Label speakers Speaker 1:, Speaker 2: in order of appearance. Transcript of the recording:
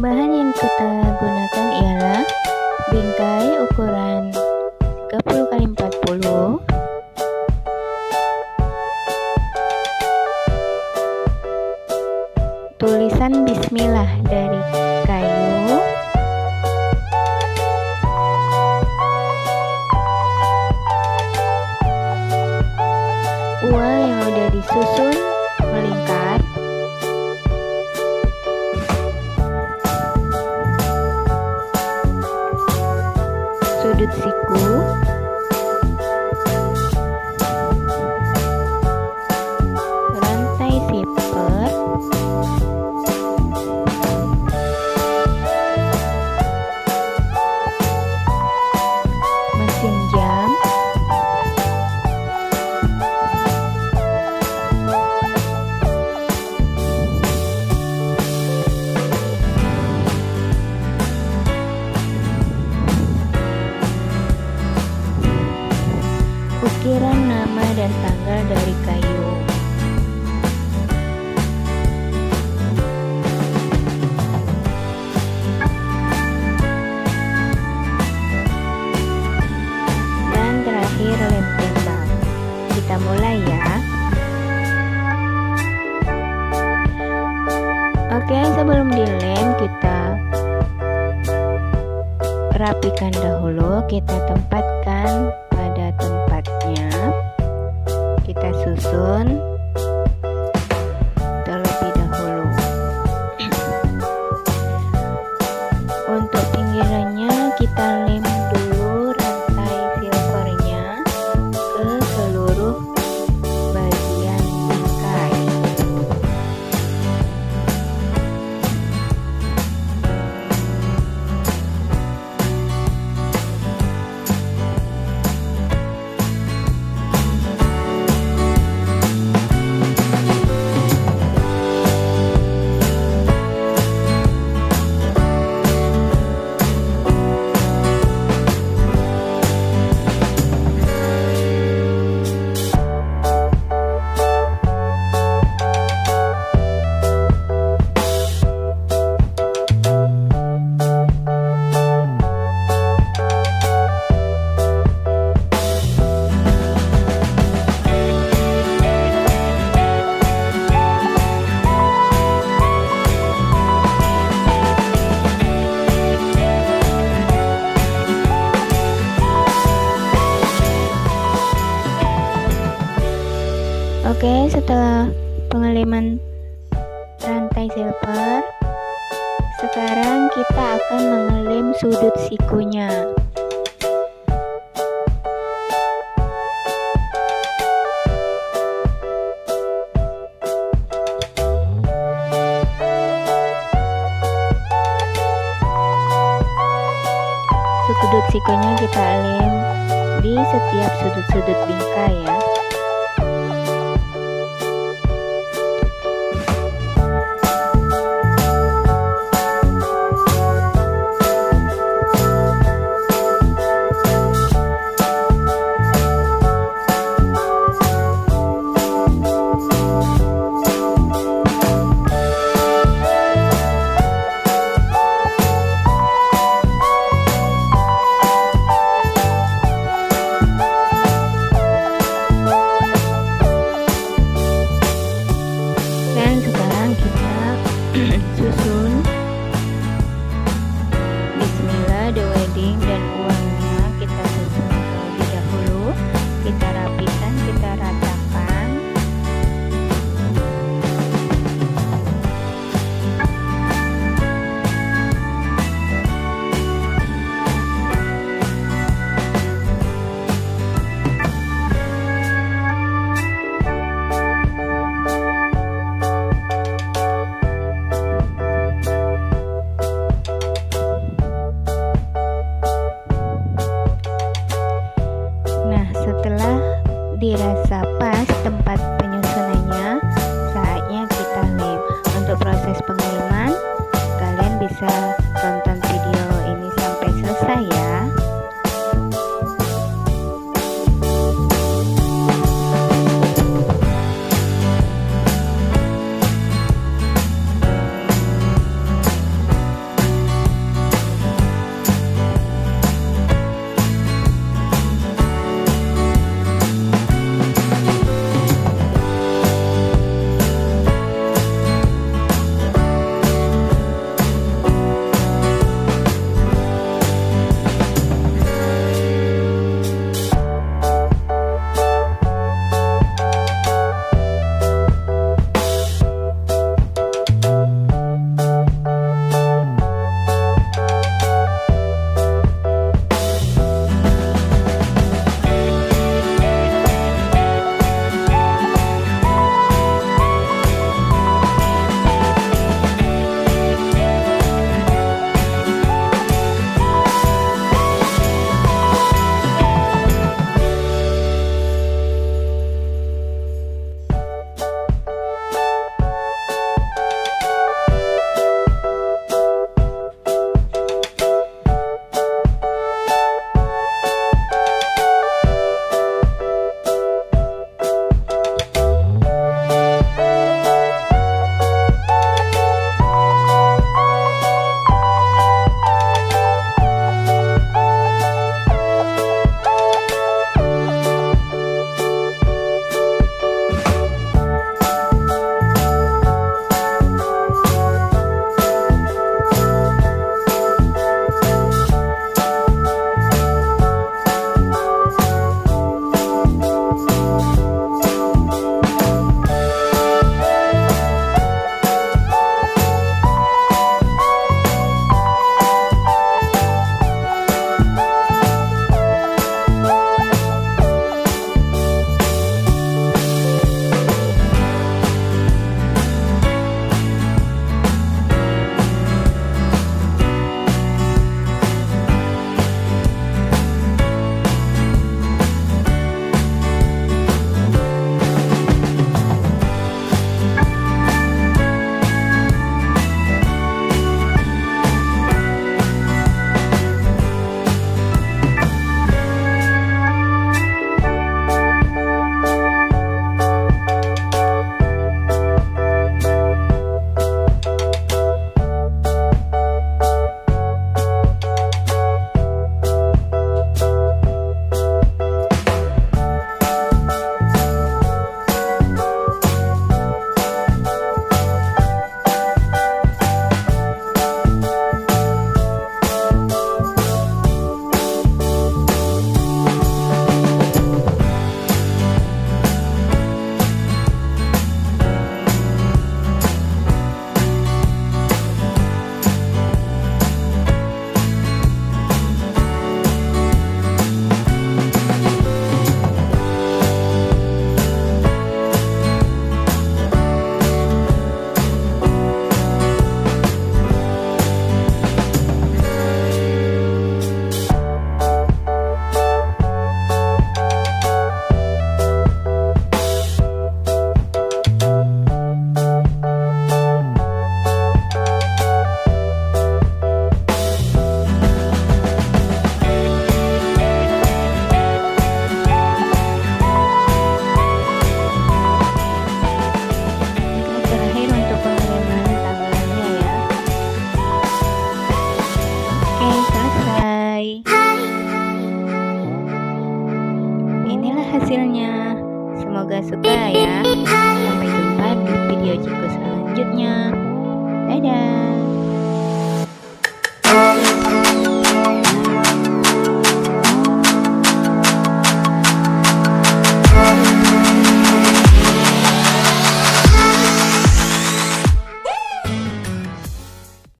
Speaker 1: Bahan yang kita gunakan ialah bingkai ukuran 30x40, tulisan bismillah dari kayu, uang yang udah disusun melingkar, sudut siku, rantai zipper, mesin jam, ukiran nama dan tanggal dari kayu. Dan terakhir lem tembak. Kita mulai ya. Oke, sebelum dilem kita rapikan dahulu, kita tempatkan pada tempatnya, kita susun terlebih dahulu. Untuk pinggirannya kita lem dulu rantai silvernya ke seluruh bagian bingkai. Oke, setelah pengeleman rantai silver, sekarang kita akan mengelem sudut sikunya. Sudut sikunya kita lem di setiap sudut-sudut bingkai ya. Susun bismillah the wedding dan uangnya kita susun terlebih dahulu, kita rapikan, kita ratakan. hasilnya. Semoga suka ya. Sampai jumpa di video Ciku selanjutnya. Dadah.